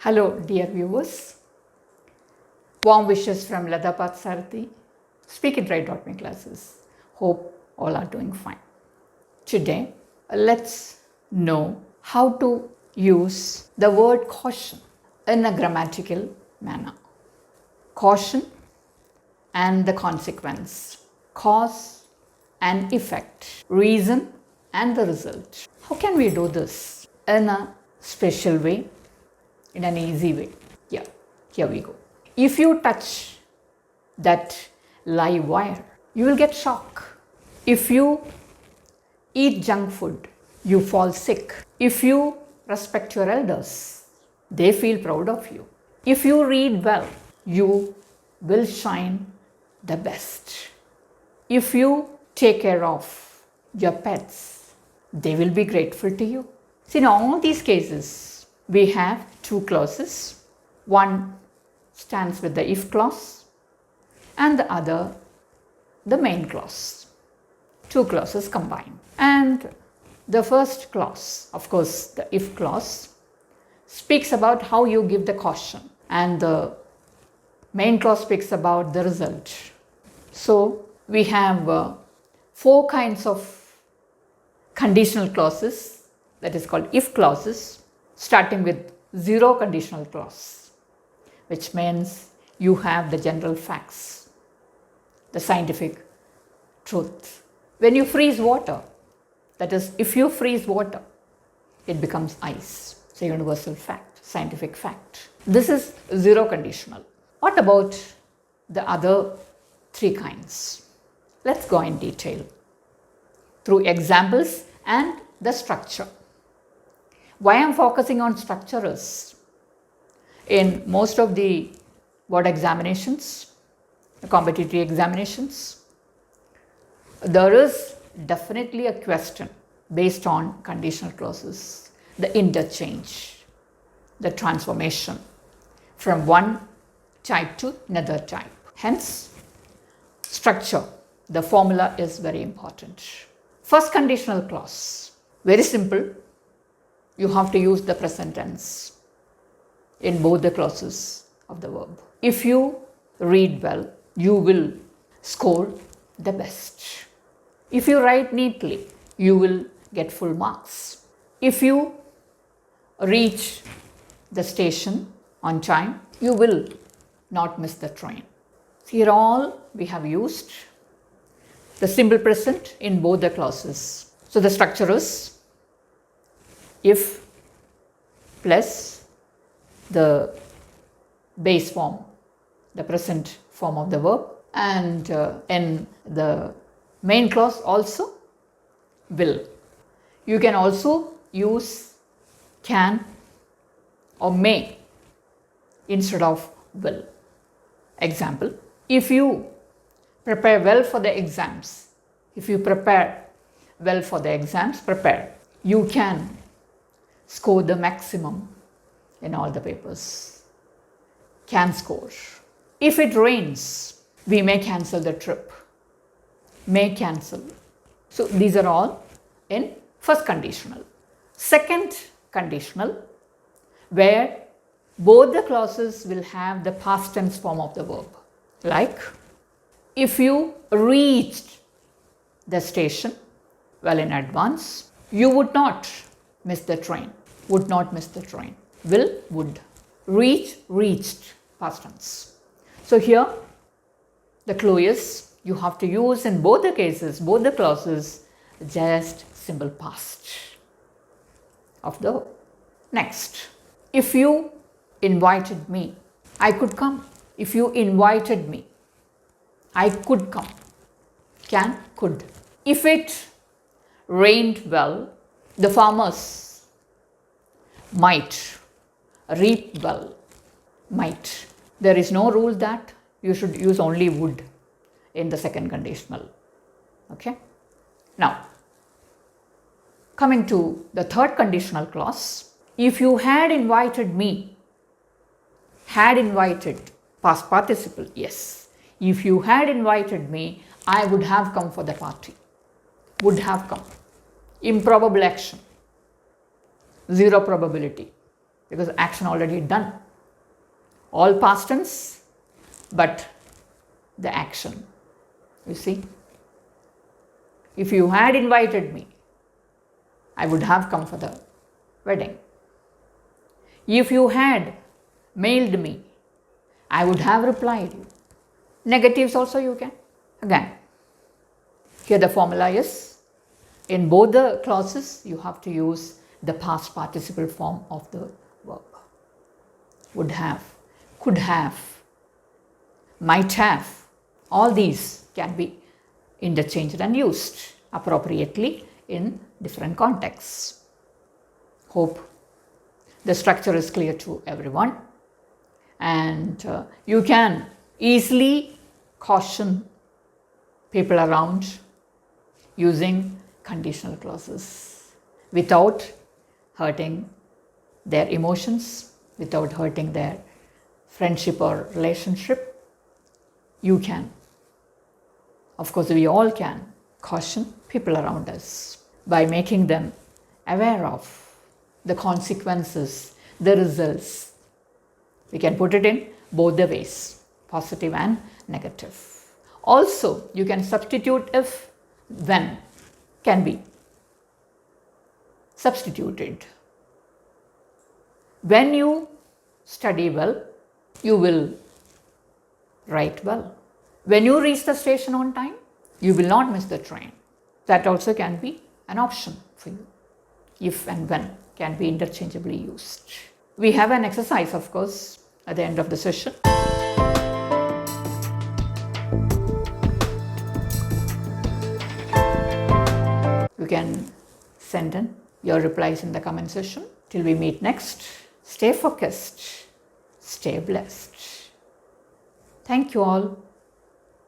Hello, dear viewers. Warm wishes from Ladapat Sarthi. Speak It Right.me classes. Hope all are doing fine. Today, let's know how to use the word caution in a grammatical manner. Caution and the consequence, cause and effect, reason and the result. How can we do this in a special way? In an easy way. Yeah, here we go. If you touch that live wire, you will get shock. If you eat junk food, you fall sick. If you respect your elders, they feel proud of you. If you read well, you will shine the best. If you take care of your pets, they will be grateful to you. See, in all these cases, we have two clauses. One stands with the if clause and the other the main clause. Two clauses combined. And the first clause, of course, the if clause, speaks about how you give the caution, and the main clause speaks about the result. So we have four kinds of conditional clauses, that is called if clauses, starting with zero conditional clause, which means you have the general facts, the scientific truth. When you freeze water, that is, if you freeze water, it becomes ice. It's a universal fact, scientific fact. This is zero conditional. What about the other three kinds? Let's go in detail through examples and the structure. Why I'm focusing on structure is, in most of the board examinations, the competitive examinations, there is definitely a question based on conditional clauses, the interchange, the transformation from one type to another type. Hence, structure, the formula is very important. First conditional clause, very simple. You have to use the present tense in both the clauses of the verb. If you read well, you will score the best. If you write neatly, you will get full marks. If you reach the station on time, you will not miss the train. Here all we have used the simple present in both the clauses. So the structure is if plus the base form, the present form of the verb, and in the main clause also will. You can also use can or may instead of will. Example, if you prepare well for the exams, prepare, you can score the maximum in all the papers. Can score. If it rains, we may cancel the trip. May cancel. So these are all in first conditional. Second conditional, where both the clauses will have the past tense form of the verb. Like, if you reached the station well in advance, you would not miss the train. Would not miss the train. Will, would. Reach, reached, past tense. So here, the clue is you have to use in both the cases, both the clauses, just simple past of the verb. Next, if you invited me, I could come. If you invited me, I could come. Can, could. If it rained well, the farmers might reap well. Might. There is no rule that you should use only would in the second conditional. Okay. Now, coming to the third conditional clause, if you had invited me, had invited, past participle, yes. If you had invited me, I would have come for the party. Would have come. Improbable action. Zero probability. because action already done. All past tense, but the action. You see? If you had invited me, I would have come for the wedding. If you had mailed me, I would have replied you. Negatives also you can. Again, here the formula is, in both the clauses, you have to use the past participle form of the verb. Would have, could have, might have. All these can be interchanged and used appropriately in different contexts. Hope the structure is clear to everyone, and you can easily caution people around using conditional clauses without hurting their emotions, without hurting their friendship or relationship. You can, of course, we all can caution people around us by making them aware of the consequences, the results. We can put it in both the ways, positive and negative. Also, you can substitute if, when, can be substituted. When you study well, you will write well. When you reach the station on time, you will not miss the train. That also can be an option for you. If and when can be interchangeably used. We have an exercise, of course, at the end of the session. You can send in your replies in the comment section. Till we meet next, stay focused, stay blessed. Thank you all.